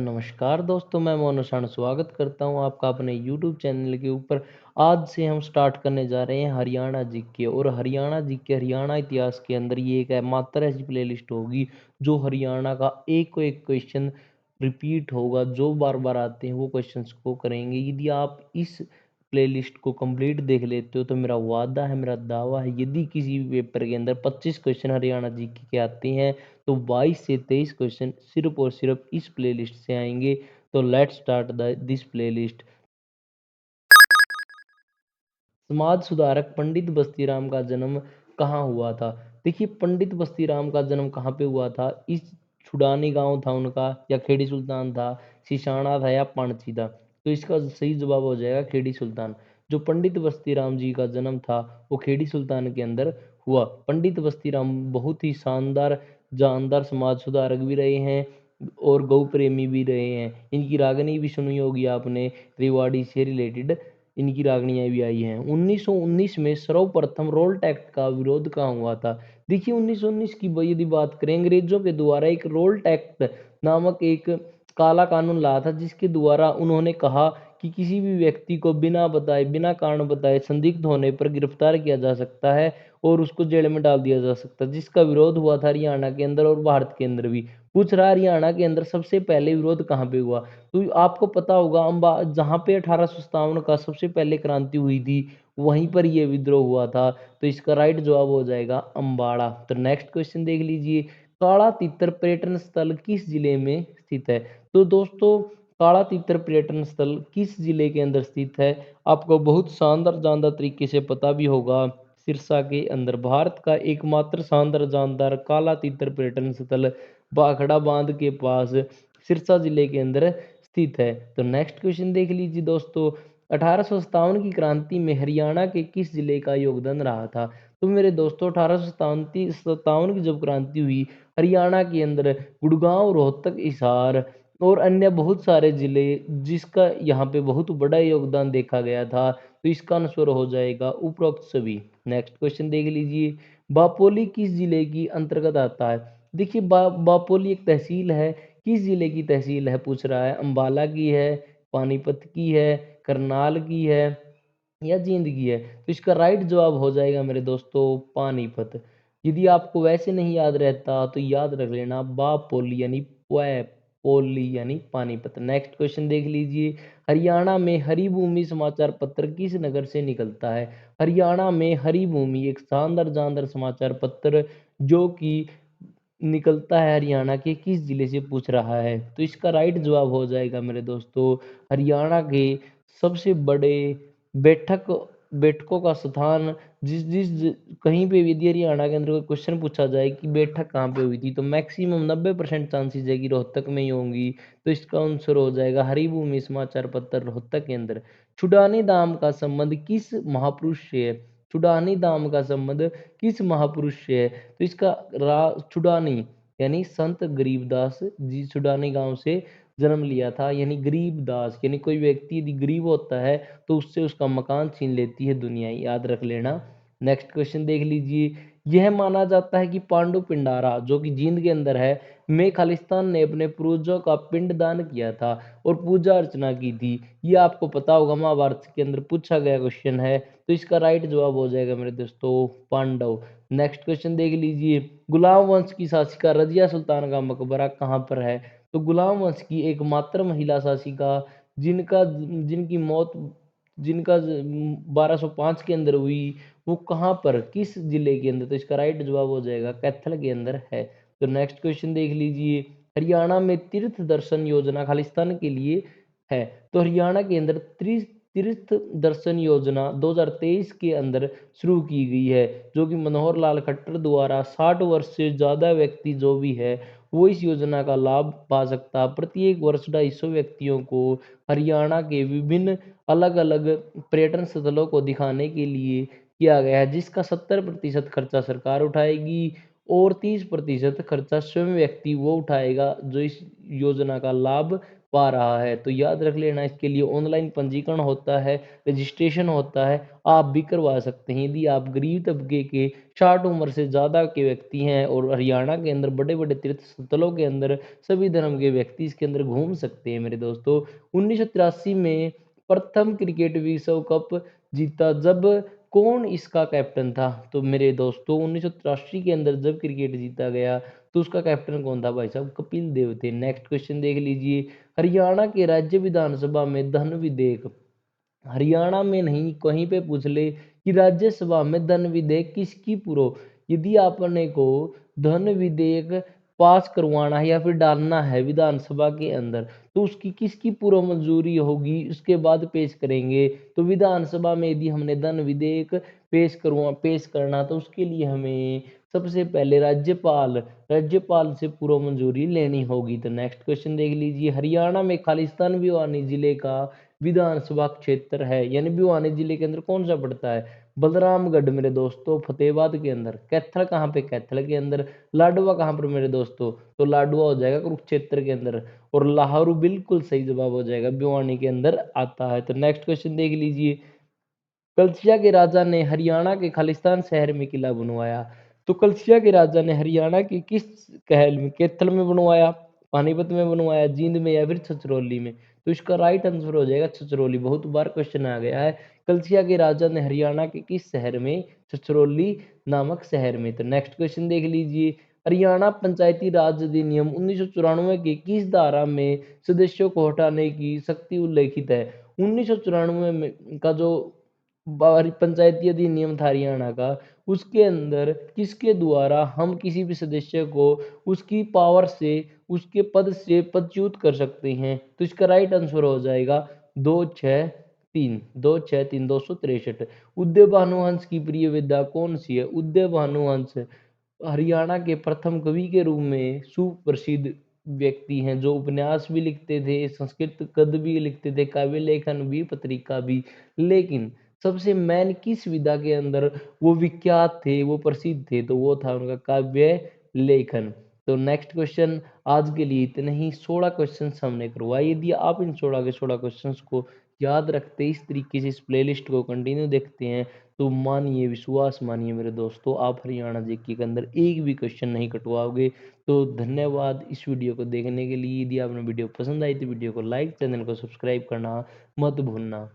नमस्कार दोस्तों, मैं मोनू शान स्वागत करता हूँ आपका अपने यूट्यूब चैनल के ऊपर। आज से हम स्टार्ट करने जा रहे हैं हरियाणा जीके और हरियाणा जीके हरियाणा इतिहास के अंदर ये एक मात्र ऐसी प्लेलिस्ट होगी जो हरियाणा का एक को एक क्वेश्चन रिपीट होगा। जो बार बार आते हैं वो क्वेश्चंस को करेंगे। यदि आप इस प्लेलिस्ट को कंप्लीट देख लेते हो तो मेरा वादा है, मेरा दावा है, यदि किसी भी पेपर के अंदर 25 क्वेश्चन हरियाणा जीके के आते हैं तो 22 से 23 क्वेश्चन सिर्फ और सिर्फ इस प्लेलिस्ट से आएंगे। तो लेट्स स्टार्ट दिस प्लेलिस्ट। समाज सुधारक पंडित बस्तीराम का जन्म कहाँ हुआ था? देखिए, पंडित बस्तीराम का जन्म कहाँ पे हुआ था? इस छुड़ानी गांव था उनका, या खेड़ी सुल्तान था, सिसाना था, या पाणची था? तो इसका सही जवाब हो जाएगा खेड़ी सुल्तान। जो पंडित बस्तीराम जी का जन्म था वो खेड़ी सुल्तान के अंदर हुआ। पंडित बस्तीराम बहुत ही शानदार जानदार समाज सुधारक भी रहे हैं और गौ प्रेमी भी रहे हैं। इनकी रागनी भी सुनी होगी आपने, रेवाड़ी से रिलेटेड इनकी रागनियां भी आई हैं। 1919 में सर्वप्रथम रोल टैक्स का विरोध कहाँ हुआ था? देखिए, 1919 की यदि बात करें, अंग्रेजों के द्वारा एक रोल टैक्स नामक एक काला कानून लाया था, जिसके द्वारा उन्होंने कहा कि किसी भी व्यक्ति को बिना बताए, बिना कारण बताए संदिग्ध होने पर गिरफ्तार किया जा सकता है और उसको जेल में डाल दिया जा सकता है, जिसका विरोध हुआ था हरियाणा के अंदर और भारत के अंदर भी। पूछ रहा हरियाणा के अंदर सबसे पहले विरोध कहाँ पे हुआ? तो आपको पता होगा, अम्बा जहाँ पे 1857 का सबसे पहले क्रांति हुई थी वहीं पर यह विद्रोह हुआ था। तो इसका राइट जवाब हो जाएगा अम्बाड़ा। तो नेक्स्ट क्वेश्चन देख लीजिए, काला तीतर पर्यटन स्थल किस जिले में स्थित है? तो दोस्तों, काला तीतर पर्यटन स्थल किस जिले के अंदर स्थित है? आपको बहुत शानदार जानदार तरीके से पता भी होगा। सिरसा के अंदर भारत का एकमात्र शानदार जानदार काला तीतर पर्यटन स्थल भाखड़ा बांध के पास सिरसा जिले के अंदर स्थित है। तो नेक्स्ट क्वेश्चन देख लीजिए दोस्तों, 1857 की क्रांति में हरियाणा के किस जिले का योगदान रहा था? तो मेरे दोस्तों, 1857 की जब क्रांति हुई, हरियाणा के अंदर गुड़गांव, रोहतक, हिसार और अन्य बहुत सारे जिले, जिसका यहाँ पे बहुत बड़ा योगदान देखा गया था। तो इसका आंसर हो जाएगा उपरोक्त सभी। नेक्स्ट क्वेश्चन देख लीजिए, बापोली किस जिले की अंतर्गत आता है? देखिए, बापोली एक तहसील है। किस जिले की तहसील है पूछ रहा है? अंबाला की है, पानीपत की है, करनाल की है, या जींद की है? तो इसका राइट जवाब हो जाएगा मेरे दोस्तों पानीपत। यदि आपको वैसे नहीं याद रहता तो याद रख लेना, बापोली यानी पोली यानी पानीपत। नेक्स्ट क्वेश्चन देख लीजिए, हरियाणा में हरिभूमि समाचार पत्र किस नगर से निकलता है? हरियाणा में हरिभूमि एक शानदार जानदार समाचार पत्र जो कि निकलता है हरियाणा के किस जिले से पूछ रहा है? तो इसका राइट जवाब हो जाएगा मेरे दोस्तों हरियाणा के सबसे बड़े बैठक बैठकों का स्थान, जिस जिस कहीं पे भी यदि हरियाणा के अंदर कोई क्वेश्चन पूछा जाए कि बैठक कहाँ पे हुई थी, तो मैक्सिमम 90% चांसेस है कि रोहतक में ही होंगी। तो इसका आंसर हो जाएगा हरिभूमि समाचार पत्र रोहतक के अंदर। छुड़ानी दाम का संबंध किस महापुरुष से है? छुड़ानी दाम का संबंध किस महापुरुष से है? तो इसका छुड़ानी यानी संत गरीबदास जी छुड़ानी गांव से जन्म लिया था। यानी गरीबदास यानी कोई व्यक्ति यदि गरीब होता है तो उससे उसका मकान छीन लेती है दुनिया, याद रख लेना। नेक्स्ट क्वेश्चन देख लीजिए, यह माना जाता है कि पांडु पिंडारा जो कि जींद के अंदर है में खालिस्तान ने अपने पूर्वजों का पिंडदान किया था और पूजा अर्चना की थी। ये आपको पता होगा, महाभारत के अंदर पूछा गया क्वेश्चन है। तो इसका राइट जवाब हो जाएगा मेरे दोस्तों पांडव। नेक्स्ट क्वेश्चन देख लीजिए, गुलाम वंश की शासिका रजिया सुल्तान का मकबरा कहाँ पर है? तो गुलाम वंश की एकमात्र महिला शासिका जिनका जिनकी मौत जिनका 1205 के अंदर हुई, वो कहाँ पर किस जिले के अंदर? तो इसका राइट जवाब हो जाएगा कैथल के अंदर है। तो नेक्स्ट क्वेश्चन देख लीजिए, हरियाणा में तीर्थ दर्शन योजना खालिस्तान के लिए है। तो हरियाणा के अंदर तीर्थ दर्शन योजना 2023 के अंदर शुरू की गई है, जो कि मनोहर लाल खट्टर द्वारा 60 वर्ष से ज़्यादा व्यक्ति जो भी है वो इस योजना का लाभ पा सकता है। प्रत्येक वर्ष 250 व्यक्तियों को हरियाणा के विभिन्न अलग अलग पर्यटन स्थलों को दिखाने के लिए किया गया है, जिसका 70% खर्चा सरकार उठाएगी और 30% खर्चा स्वयं व्यक्ति वो उठाएगा जो इस योजना का लाभ पा रहा है। तो याद रख लेना, इसके लिए ऑनलाइन पंजीकरण होता है, रजिस्ट्रेशन होता है, आप भी करवा सकते हैं यदि आप गरीब तबके के 60 उम्र से ज़्यादा के व्यक्ति हैं। और हरियाणा के अंदर बड़े बड़े तीर्थ स्थलों के अंदर सभी धर्म के व्यक्ति इसके अंदर घूम सकते हैं मेरे दोस्तों। 1983 में प्रथम क्रिकेट विश्व कप जीता जब कौन इसका कैप्टन था? तो मेरे दोस्तों 1983 के अंदर जब क्रिकेट जीता गया तो उसका कैप्टन कौन था भाई साहब? कपिल देव थे। नेक्स्ट क्वेश्चन देख लीजिए, हरियाणा के राज्य विधानसभा में धन विधेयक, हरियाणा में नहीं कहीं पे पूछ ले कि राज्यसभा में धन विधेयक किसकी पूर्व, यदि आपने को धन विधेयक पास करवाना है या फिर डालना है विधानसभा के अंदर तो उसकी किसकी पूर्व मंजूरी होगी, उसके बाद पेश करेंगे। तो विधानसभा में यदि हमने धन विधेयक पेश करना तो उसके लिए हमें सबसे पहले राज्यपाल से पूर्व मंजूरी लेनी होगी। तो नेक्स्ट क्वेश्चन देख लीजिए, हरियाणा में खालिस्तान भिवानी जिले का विधानसभा क्षेत्र है, यानी भिवानी जिले के अंदर कौन सा पड़ता है? बलरामगढ़ मेरे दोस्तों, फतेहाबाद के अंदर। कैथल कहाँ पे? कैथल के अंदर। लाडवा कहाँ पर मेरे दोस्तों? तो लाडवा हो जाएगा कुरुक्षेत्र के अंदर। और लाहौर बिल्कुल सही जवाब हो जाएगा, भिवानी के अंदर आता है। तो नेक्स्ट क्वेश्चन देख लीजिए, कलसिया के राजा ने हरियाणा के खालिस्तान शहर में किला बनवाया। तो कलसिया के राजा ने हरियाणा की किस कहल में, कैथल में बनवाया, पानीपत में बनवाया, जींद में या फिर छछरौली में? तो इसका राइट आंसर हो जाएगा छछरौली। बहुत बार क्वेश्चन आ गया है। कलसिया के राजा ने हरियाणा के किस शहर में? छछरौली नामक शहर में। तो नेक्स्ट क्वेश्चन देख लीजिए, हरियाणा पंचायती राज अधिनियम 1994 के किस धारा में सदस्यों को हटाने की शक्ति उल्लेखित है? 1994 में का जो पंचायती अधिनियम था हरियाणा का, उसके अंदर किसके द्वारा हम किसी भी सदस्य को उसकी पावर से, उसके पद से पदच्युत कर सकते हैं? तो इसका राइट आंसर हो जाएगा 263 263। उदय भानुवंश की प्रिय विद्या कौन सी है? उदय भानुवंश हरियाणा के प्रथम कवि के रूप में सुप्रसिद्ध व्यक्ति हैं, जो उपन्यास भी लिखते थे, संस्कृत गद्य भी लिखते थे, काव्य लेखन भी, पत्रिका भी। लेकिन सबसे मैन किस विधा के अंदर वो विख्यात थे, वो प्रसिद्ध थे? तो वो था उनका काव्य लेखन। तो नेक्स्ट क्वेश्चन आज के लिए इतने ही। 16 क्वेश्चन हमने करवाए। यदि आप इन 16 के 16 क्वेश्चन को याद रखते, इस तरीके से इस प्लेलिस्ट को कंटिन्यू देखते हैं, तो मानिए, विश्वास मानिए मेरे दोस्तों, आप हरियाणा जीके के अंदर एक भी क्वेश्चन नहीं कटवाओगे। तो धन्यवाद इस वीडियो को देखने के लिए। यदि आपने वीडियो पसंद आई तो वीडियो को लाइक, चैनल को सब्सक्राइब करना मत भूलना।